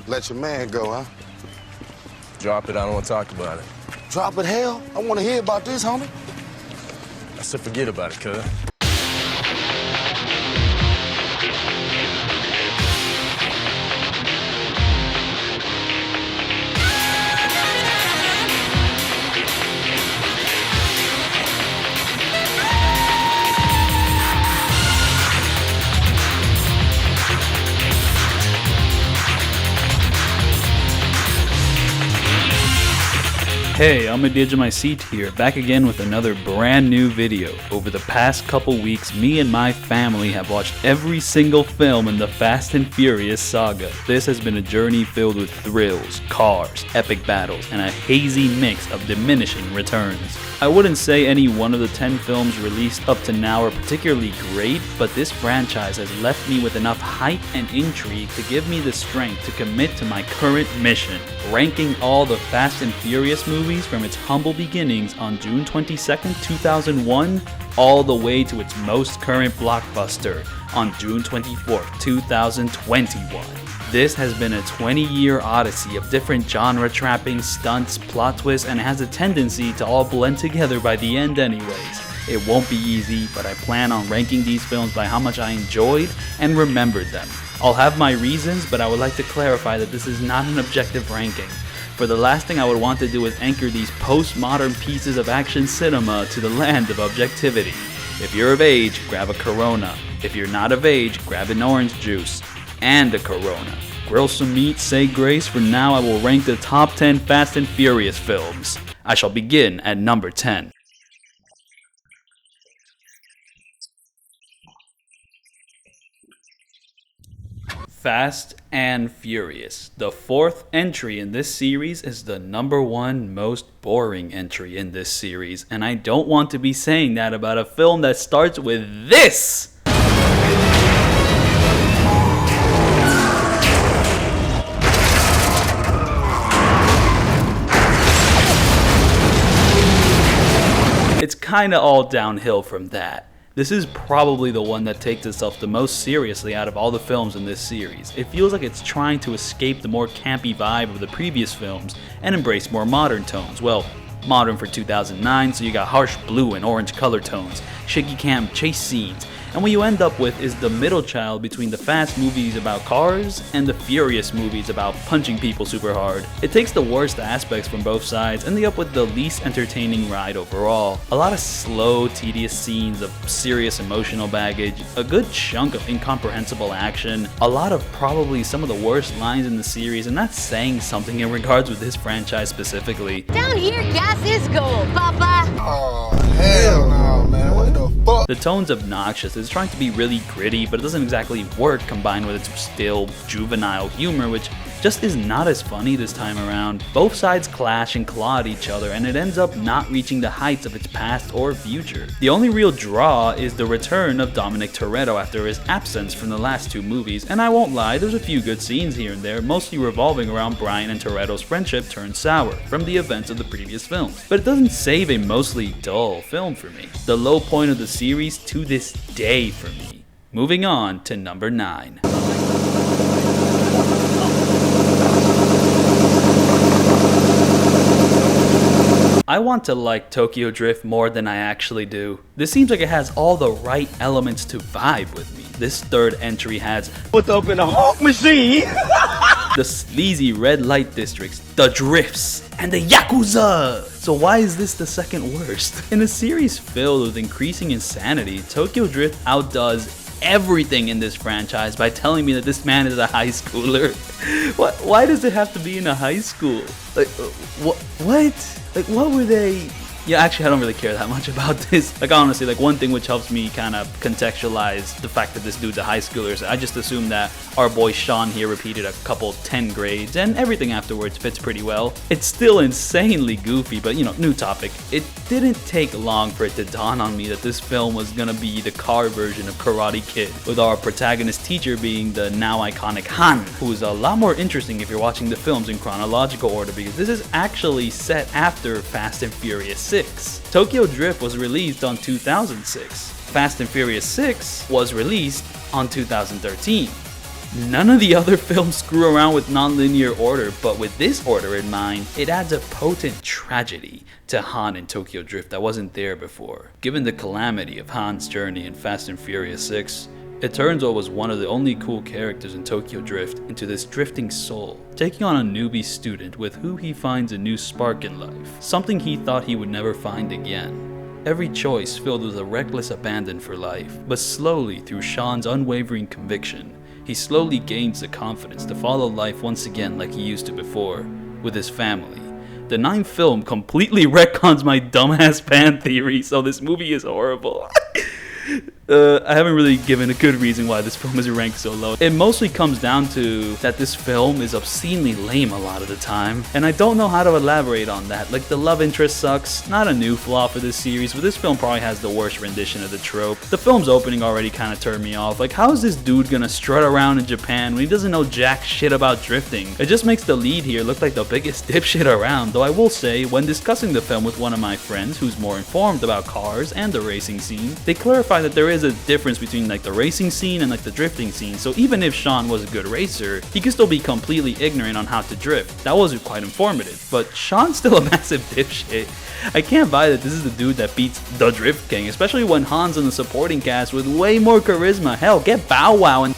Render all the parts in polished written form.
Let your man go, huh? Drop it, I don't want to talk about it. Drop it, hell. I want to hear about this, homie. I said forget about it, cuz. Hey, I'm ofmyseat here, back again with another brand new video. Over the past couple weeks, me and my family have watched every single film in the Fast and Furious saga. This has been a journey filled with thrills, cars, epic battles, and a hazy mix of diminishing returns. I wouldn't say any one of the 10 films released up to now are particularly great, but this franchise has left me with enough hype and intrigue to give me the strength to commit to my current mission, ranking all the Fast and Furious movies from its humble beginnings on June 22nd, 2001, all the way to its most current blockbuster on June 24th, 2021. This has been a 20-year odyssey of different genre trappings, stunts, plot twists, and has a tendency to all blend together by the end anyways. It won't be easy, but I plan on ranking these films by how much I enjoyed and remembered them. I'll have my reasons, but I would like to clarify that this is not an objective ranking. For the last thing I would want to do is anchor these postmodern pieces of action cinema to the land of objectivity. If you're of age, grab a Corona. If you're not of age, grab an orange juice and a Corona. Grill some meat, say grace. For now, I will rank the top 10 Fast and Furious films. I shall begin at number 10. Fast and Furious. The fourth entry in this series is the number one most boring entry in this series, and I don't want to be saying that about a film that starts with this! It's kinda all downhill from that. This is probably the one that takes itself the most seriously out of all the films in this series. It feels like it's trying to escape the more campy vibe of the previous films and embrace more modern tones. Well, modern for 2009, so you got harsh blue and orange color tones, shaky cam chase scenes, and what you end up with is the middle child between the Fast movies about cars and the Furious movies about punching people super hard. It takes the worst aspects from both sides, ending up with the least entertaining ride overall. A lot of slow, tedious scenes of serious emotional baggage, a good chunk of incomprehensible action, a lot of probably some of the worst lines in the series, and that's saying something in regards with this franchise specifically. Down here, gas is gold, Papa! Oh, hell no, man. What the fuck? The tone's obnoxious. It's trying to be really gritty, but it doesn't exactly work combined with its still juvenile humor, which just is not as funny this time around. Both sides clash and claw at each other, and it ends up not reaching the heights of its past or future. The only real draw is the return of Dominic Toretto after his absence from the last two movies, and I won't lie, there's a few good scenes here and there, mostly revolving around Brian and Toretto's friendship turned sour from the events of the previous films. But it doesn't save a mostly dull film for me. The low point of the series to this day for me. Moving on to number 9. I want to like Tokyo Drift more than I actually do. This seems like it has all the right elements to vibe with me. This third entry has what's up in a Hawk machine? the sleazy red light districts, the drifts, and the Yakuza! So why is this the second worst? In a series filled with increasing insanity, Tokyo Drift outdoes everything in this franchise by telling me that this man is a high schooler. Why does it have to be in a high school? Like, what? Like, what were they? Yeah, actually, I don't really care that much about this. Like, honestly, like, one thing which helps me kind of contextualize the fact that this dude's a high schooler is I just assume that our boy Sean here repeated a couple 10 grades, and everything afterwards fits pretty well. It's still insanely goofy, but, you know, new topic. It didn't take long for it to dawn on me that this film was gonna be the car version of Karate Kid, with our protagonist teacher being the now iconic Han, who is a lot more interesting if you're watching the films in chronological order, because this is actually set after Fast and Furious 6. Tokyo Drift was released on 2006. Fast and Furious 6 was released on 2013. None of the other films screw around with non-linear order, but with this order in mind, it adds a potent tragedy to Han in Tokyo Drift that wasn't there before. Given the calamity of Han's journey in Fast and Furious 6, it turns what was one of the only cool characters in Tokyo Drift into this drifting soul, taking on a newbie student with who he finds a new spark in life, something he thought he would never find again. Every choice filled with a reckless abandon for life, but slowly through Sean's unwavering conviction, he slowly gains the confidence to follow life once again like he used to before, with his family. The ninth film completely retcons my dumbass fan theory, so this movie is horrible. I haven't really given a good reason why this film is ranked so low. It mostly comes down to that this film is obscenely lame a lot of the time, and I don't know how to elaborate on that. Like, the love interest sucks, not a new flaw for this series, but this film probably has the worst rendition of the trope. The film's opening already kind of turned me off. Like, how is this dude gonna strut around in Japan when he doesn't know jack shit about drifting? It just makes the lead here look like the biggest dipshit around, though I will say, when discussing the film with one of my friends who's more informed about cars and the racing scene, they clarify that there is a difference between like the racing scene and like the drifting scene, so even if Sean was a good racer, he could still be completely ignorant on how to drift. That was quite informative, but Sean's still a massive dipshit. I can't buy that this is the dude that beats the Drift King, especially when Han's in the supporting cast with way more charisma. Hell, get Bow Wow and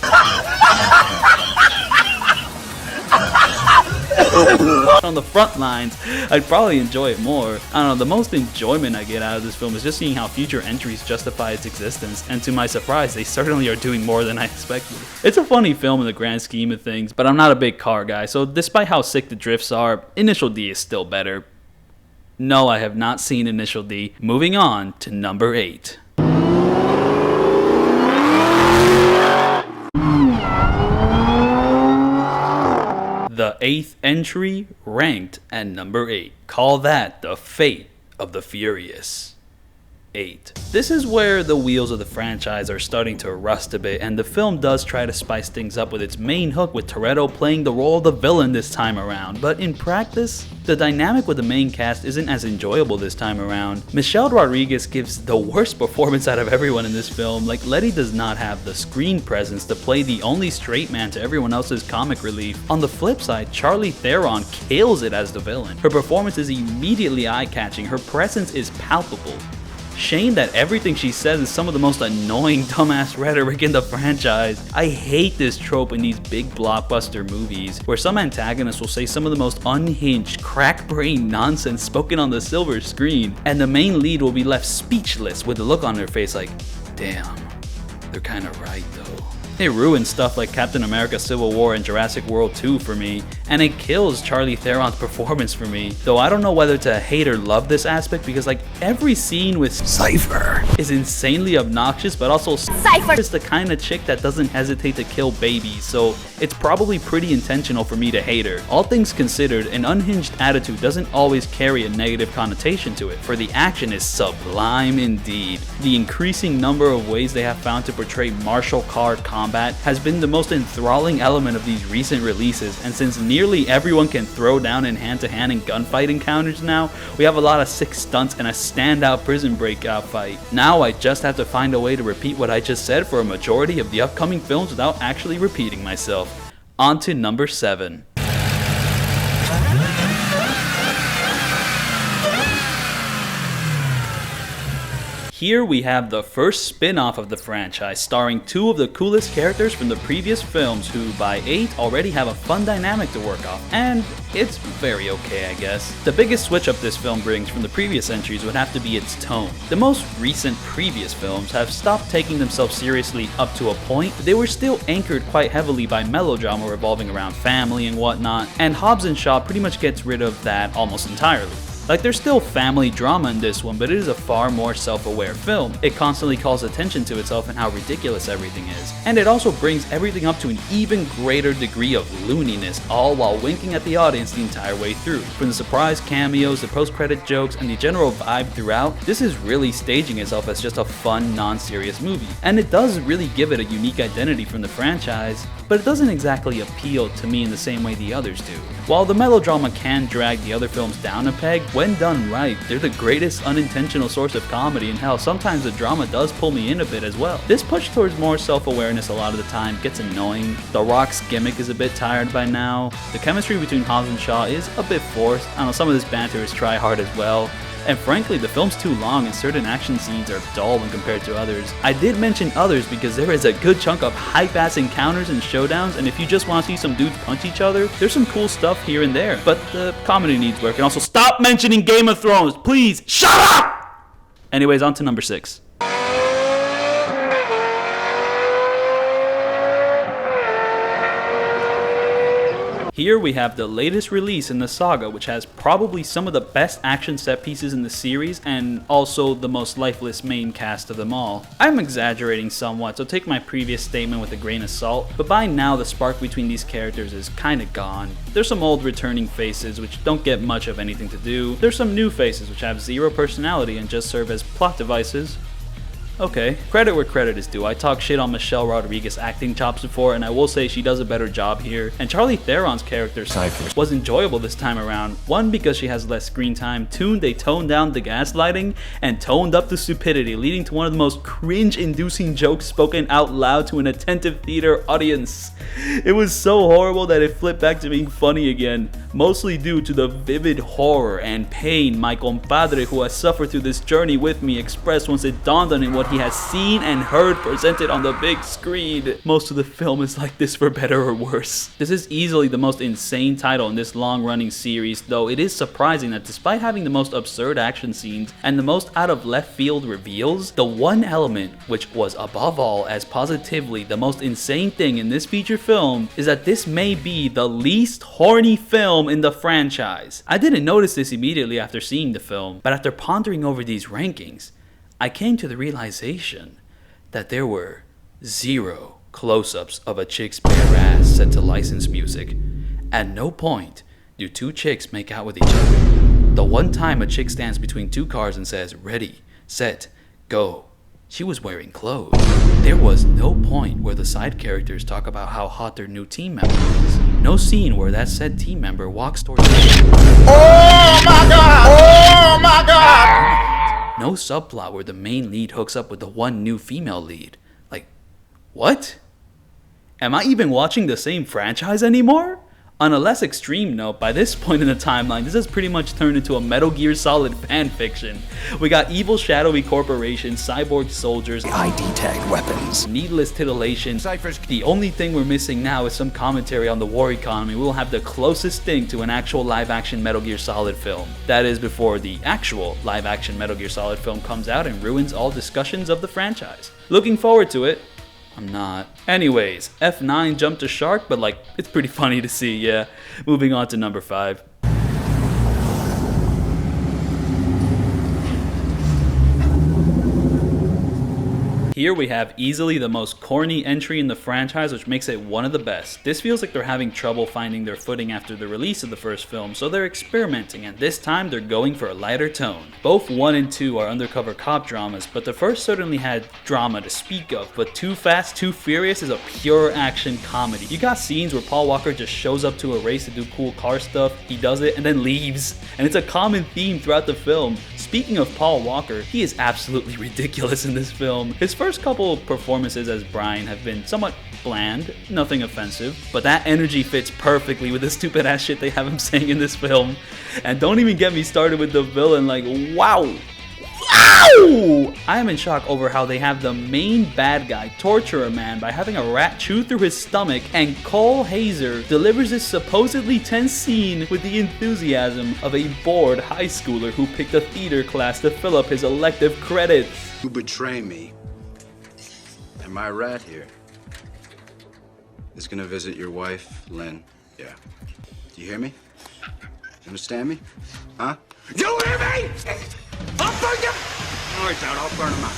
on the front lines, I'd probably enjoy it more. I don't know, the most enjoyment I get out of this film is just seeing how future entries justify its existence, and to my surprise, they certainly are doing more than I expected. It's a funny film in the grand scheme of things, but I'm not a big car guy, so despite how sick the drifts are, Initial D is still better. No, I have not seen Initial D. Moving on to number 8. The 8th entry, ranked at number 8. Call that the fate of the Furious 8. This is where the wheels of the franchise are starting to rust a bit, and the film does try to spice things up with its main hook with Toretto playing the role of the villain this time around, but in practice, the dynamic with the main cast isn't as enjoyable this time around. Michelle Rodriguez gives the worst performance out of everyone in this film. Like, Letty does not have the screen presence to play the only straight man to everyone else's comic relief. On the flip side, Charlize Theron kills it as the villain. Her performance is immediately eye-catching, her presence is palpable. Shame that everything she says is some of the most annoying dumbass rhetoric in the franchise. I hate this trope in these big blockbuster movies, where some antagonists will say some of the most unhinged, crack-brained nonsense spoken on the silver screen, and the main lead will be left speechless with a look on their face like, damn, they're kinda right though. It ruins stuff like Captain America Civil War and Jurassic World 2 for me, and it kills Charlize Theron's performance for me. Though I don't know whether to hate or love this aspect, because like every scene with Cypher is insanely obnoxious, but also Cypher is the kind of chick that doesn't hesitate to kill babies, so it's probably pretty intentional for me to hate her. All things considered, an unhinged attitude doesn't always carry a negative connotation to it, for the action is sublime indeed. The increasing number of ways they have found to portray martial car combat has been the most enthralling element of these recent releases, and since nearly everyone can throw down in hand-to-hand and gunfight encounters now, we have a lot of sick stunts and a standout prison breakout fight. Now I just have to find a way to repeat what I just said for a majority of the upcoming films without actually repeating myself. On to number 7. Here we have the first spin-off of the franchise, starring 2 of the coolest characters from the previous films who, by 8, already have a fun dynamic to work off, and it's very okay, I guess. The biggest switch up this film brings from the previous entries would have to be its tone. The most recent previous films have stopped taking themselves seriously up to a point, but they were still anchored quite heavily by melodrama revolving around family and whatnot, and Hobbs & Shaw pretty much gets rid of that almost entirely. Like, there's still family drama in this one, but it is a far more self-aware film. It constantly calls attention to itself and how ridiculous everything is. And it also brings everything up to an even greater degree of looniness, all while winking at the audience the entire way through. From the surprise cameos, the post-credit jokes, and the general vibe throughout, this is really staging itself as just a fun, non-serious movie. And it does really give it a unique identity from the franchise, but it doesn't exactly appeal to me in the same way the others do. While the melodrama can drag the other films down a peg, When done right, they're the greatest unintentional source of comedy, and hell, sometimes the drama does pull me in a bit as well. This push towards more self-awareness a lot of the time gets annoying. The Rock's gimmick is a bit tired by now. The chemistry between Hobbs and Shaw is a bit forced. I don't know, some of this banter is try hard as well. And frankly, the film's too long and certain action scenes are dull when compared to others. I did mention others because there is a good chunk of hype-ass encounters and showdowns, and if you just want to see some dudes punch each other, there's some cool stuff here and there. But the comedy needs work, and also stop mentioning Game of Thrones, please! Shut up! Anyways, on to number 6. Here we have the latest release in the saga, which has probably some of the best action set pieces in the series and also the most lifeless main cast of them all. I'm exaggerating somewhat, so take my previous statement with a grain of salt, but by now the spark between these characters is kinda gone. There's some old returning faces which don't get much of anything to do. There's some new faces which have zero personality and just serve as plot devices. Okay, credit where credit is due. I talked shit on Michelle Rodriguez's acting chops before, and I will say she does a better job here. And Charlie Theron's character was enjoyable this time around. One, because she has less screen time. Two, they toned down the gaslighting and toned up the stupidity, leading to one of the most cringe-inducing jokes spoken out loud to an attentive theater audience. It was so horrible that it flipped back to being funny again, mostly due to the vivid horror and pain my compadre, who has suffered through this journey with me, expressed once it dawned on him what he has seen and heard presented on the big screen. Most of the film is like this for better or worse. This is easily the most insane title in this long-running series, though it is surprising that despite having the most absurd action scenes and the most out-of-left-field reveals, the one element which was above all as positively the most insane thing in this feature film is that this may be the least horny film in the franchise. I didn't notice this immediately after seeing the film, but after pondering over these rankings, I came to the realization that there were 0 close-ups of a chick's bare ass set to licensed music. At no point do 2 chicks make out with each other. The one time a chick stands between 2 cars and says, "Ready, set, go," she was wearing clothes. There was no point where the side characters talk about how hot their new team member is. No scene where that said team member walks towards them. Oh my God! Oh my God! No subplot where the main lead hooks up with the one new female lead. Like, what? Am I even watching the same franchise anymore? On a less extreme note, by this point in the timeline, this has pretty much turned into a Metal Gear Solid fanfiction. We got evil shadowy corporations, cyborg soldiers, ID tag weapons, needless titillation. The only thing we're missing now is some commentary on the war economy. We'll have the closest thing to an actual live-action Metal Gear Solid film. That is before the actual live-action Metal Gear Solid film comes out and ruins all discussions of the franchise. Looking forward to it. I'm not. Anyways, F9 jumped a shark, but like, it's pretty funny to see, yeah. Moving on to number 5. Here we have easily the most corny entry in the franchise, which makes it one of the best. This feels like they're having trouble finding their footing after the release of the first film, so they're experimenting, and this time they're going for a lighter tone. Both 1 and 2 are undercover cop dramas, but the first certainly had drama to speak of, but Too Fast, Too Furious is a pure action comedy. You got scenes where Paul Walker just shows up to a race to do cool car stuff, he does it, and then leaves, and it's a common theme throughout the film. Speaking of Paul Walker, he is absolutely ridiculous in this film. His first couple of performances as Brian have been somewhat bland, nothing offensive, but that energy fits perfectly with the stupid ass shit they have him saying in this film. And don't even get me started with the villain, like, wow! Wow! I am in shock over how they have the main bad guy torture a man by having a rat chew through his stomach, and Cole Hauser delivers this supposedly tense scene with the enthusiasm of a bored high schooler who picked a theater class to fill up his elective credits. You betray me, and my rat here is gonna visit your wife, Lynn. Yeah. Do you hear me? You understand me? Huh? You hear me? I'll burn them! All right, Dad, I'll burn them out.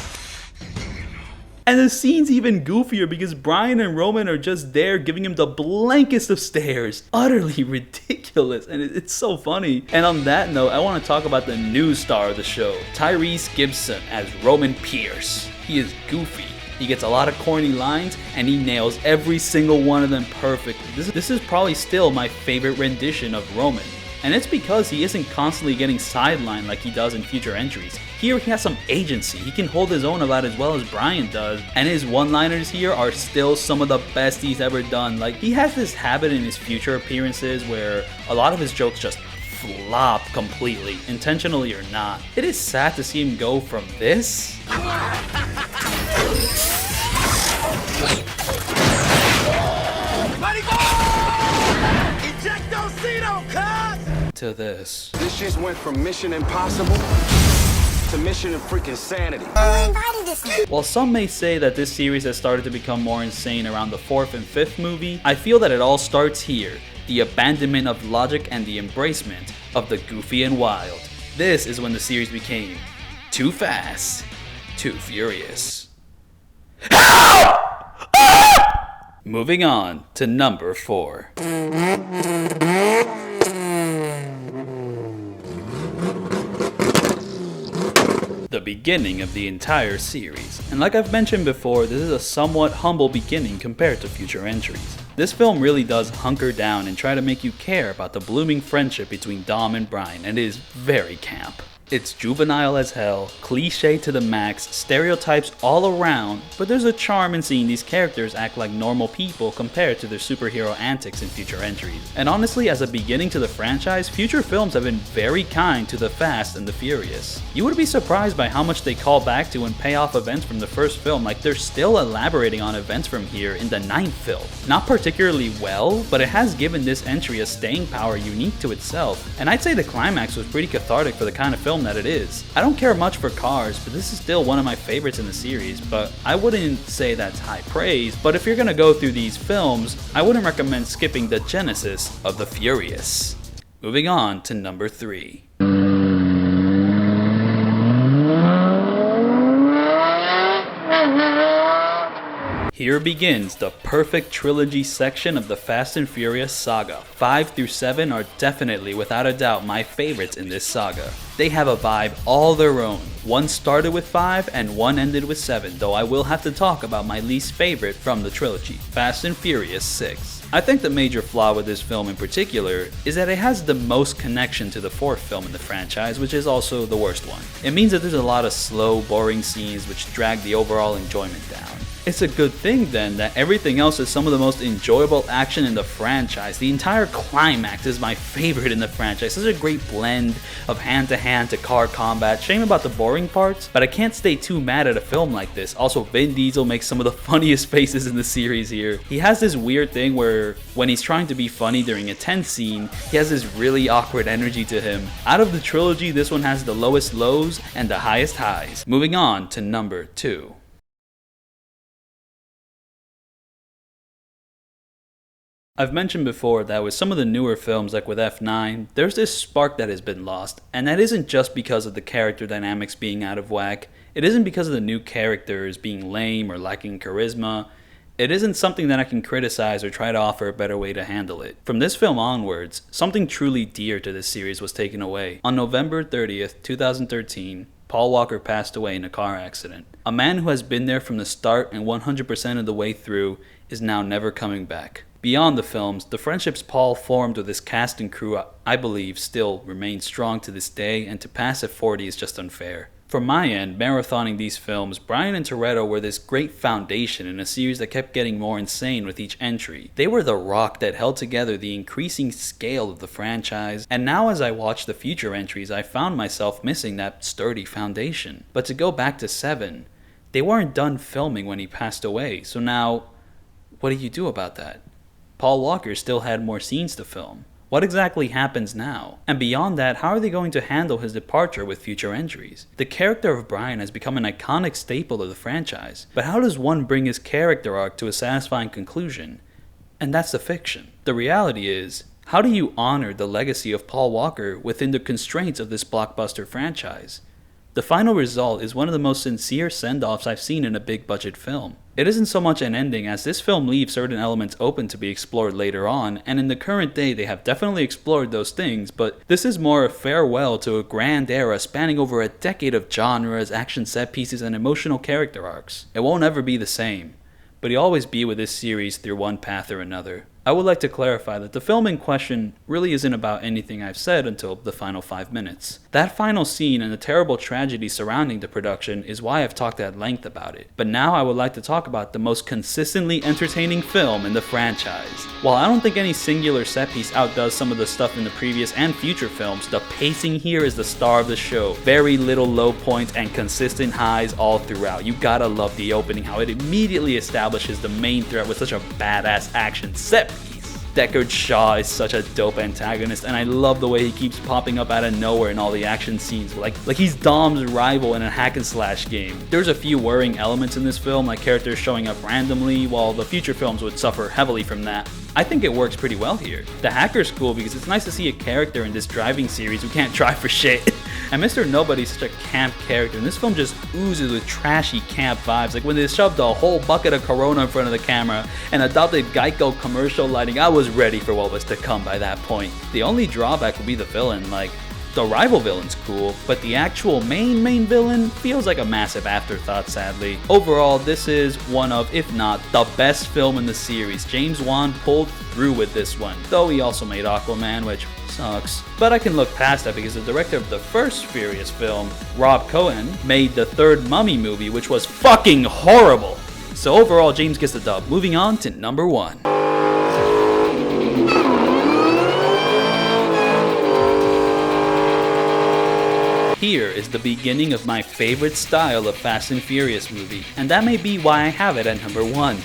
And the scene's even goofier because Brian and Roman are just there giving him the blankest of stares. Utterly ridiculous, and it's so funny. And on that note, I want to talk about the new star of the show, Tyrese Gibson as Roman Pierce. He is goofy. He gets a lot of corny lines, and he nails every single one of them perfectly. This is probably still my favorite rendition of Roman. And it's because he isn't constantly getting sidelined like he does in future entries. Here he has some agency, he can hold his own about as well as Brian does, and his one-liners here are still some of the best he's ever done. Like, he has this habit in his future appearances where a lot of his jokes just flop completely, intentionally or not. It is sad to see him go from this to this. This just went from Mission Impossible to Mission of freaking Sanity. While some may say that this series has started to become more insane around the 4th and 5th movie, I feel that it all starts here. The abandonment of logic and the embracement of the goofy and wild. This is when the series became too fast, too furious. Moving on to number 4. The beginning of the entire series. And like I've mentioned before, this is a somewhat humble beginning compared to future entries. This film really does hunker down and try to make you care about the blooming friendship between Dom and Brian, and it is very camp. It's juvenile as hell, cliche to the max, stereotypes all around, but there's a charm in seeing these characters act like normal people compared to their superhero antics in future entries. And honestly, as a beginning to the franchise, future films have been very kind to the Fast and the Furious. You would be surprised by how much they call back to and pay off events from the first film, like they're still elaborating on events from here in the 9th film. Not particularly well, but it has given this entry a staying power unique to itself, and I'd say the climax was pretty cathartic for the kind of film that it is. I don't care much for cars, but this is still one of my favorites in the series, but I wouldn't say that's high praise, but if you're gonna go through these films, I wouldn't recommend skipping the genesis of the Furious. Moving on to number 3. Here begins the Perfect Trilogy section of the Fast and Furious saga. 5 through 7 are definitely, without a doubt, my favorites in this saga. They have a vibe all their own. One started with 5 and one ended with 7, though I will have to talk about my least favorite from the trilogy, Fast and Furious 6. I think the major flaw with this film in particular is that it has the most connection to the 4th film in the franchise, which is also the worst one. It means that there's a lot of slow, boring scenes which drag the overall enjoyment down. It's a good thing then that everything else is some of the most enjoyable action in the franchise. The entire climax is my favorite in the franchise. Such a great blend of hand-to-hand to car combat. Shame about the boring parts, but I can't stay too mad at a film like this. Also, Vin Diesel makes some of the funniest faces in the series here. He has this weird thing where when he's trying to be funny during a tense scene, he has this really awkward energy to him. Out of the trilogy, this one has the lowest lows and the highest highs. Moving on to number 2. I've mentioned before that with some of the newer films like with F9, there's this spark that has been lost, and that isn't just because of the character dynamics being out of whack, it isn't because of the new characters being lame or lacking charisma, it isn't something that I can criticize or try to offer a better way to handle it. From this film onwards, something truly dear to this series was taken away. On November 30th, 2013, Paul Walker passed away in a car accident. A man who has been there from the start and 100% of the way through is now never coming back. Beyond the films, the friendships Paul formed with his cast and crew, I believe, still remain strong to this day, and to pass at 40 is just unfair. From my end, marathoning these films, Brian and Toretto were this great foundation in a series that kept getting more insane with each entry. They were the rock that held together the increasing scale of the franchise, and now as I watch the future entries, I found myself missing that sturdy foundation. But to go back to 7, they weren't done filming when he passed away, so now, what do you do about that? Paul Walker still had more scenes to film. What exactly happens now? And beyond that, how are they going to handle his departure with future entries? The character of Brian has become an iconic staple of the franchise, but how does one bring his character arc to a satisfying conclusion? And that's the fiction. The reality is, how do you honor the legacy of Paul Walker within the constraints of this blockbuster franchise? The final result is one of the most sincere send-offs I've seen in a big budget film. It isn't so much an ending as this film leaves certain elements open to be explored later on, and in the current day they have definitely explored those things, but this is more a farewell to a grand era spanning over a decade of genres, action set pieces, and emotional character arcs. It won't ever be the same, but you'll always be with this series through one path or another. I would like to clarify that the film in question really isn't about anything I've said until the final 5 minutes. That final scene and the terrible tragedy surrounding the production is why I've talked at length about it. But now I would like to talk about the most consistently entertaining film in the franchise. While I don't think any singular set piece outdoes some of the stuff in the previous and future films, the pacing here is the star of the show. Very little low points and consistent highs all throughout. You gotta love the opening, how it immediately establishes the main threat with such a badass action set piece. Deckard Shaw is such a dope antagonist, and I love the way he keeps popping up out of nowhere in all the action scenes, like he's Dom's rival in a hack and slash game. There's a few worrying elements in this film, like characters showing up randomly, while the future films would suffer heavily from that. I think it works pretty well here. The hacker's cool because it's nice to see a character in this driving series who can't drive for shit. And Mr. Nobody's such a camp character, and this film just oozes with trashy camp vibes. Like when they shoved a whole bucket of Corona in front of the camera and adopted Geico commercial lighting, I was ready for what was to come by that point. The only drawback would be the villain. Like, the rival villain's cool, but the actual main villain feels like a massive afterthought, sadly. Overall, this is one of, if not, the best film in the series. James Wan pulled through with this one, though he also made Aquaman, which sucks. But I can look past that because the director of the first Furious film, Rob Cohen, made the third Mummy movie, which was fucking horrible. So overall, James gets the dub. Moving on to number 1. Here is the beginning of my favorite style of Fast and Furious movie, and that may be why I have it at number 1.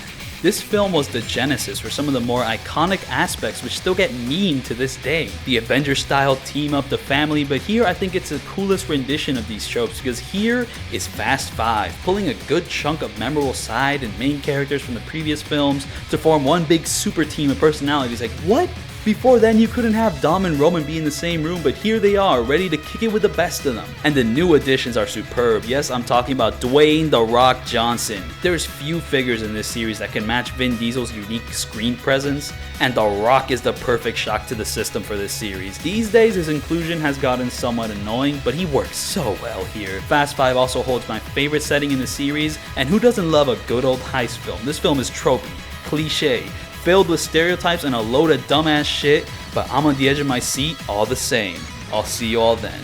This film was the genesis for some of the more iconic aspects which still get memed to this day. The Avengers style team up the family, but here I think it's the coolest rendition of these tropes because here is Fast 5, pulling a good chunk of memorable side and main characters from the previous films to form one big super team of personalities. Like, what? Before then, you couldn't have Dom and Roman be in the same room, but here they are, ready to kick it with the best of them. And the new additions are superb. Yes, I'm talking about Dwayne "The Rock" Johnson. There's few figures in this series that can match Vin Diesel's unique screen presence, and The Rock is the perfect shock to the system for this series. These days, his inclusion has gotten somewhat annoying, but he works so well here. Fast 5 also holds my favorite setting in the series, and who doesn't love a good old heist film? This film is tropey, cliche, filled with stereotypes and a load of dumbass shit, but I'm on the edge of my seat all the same. I'll see you all then.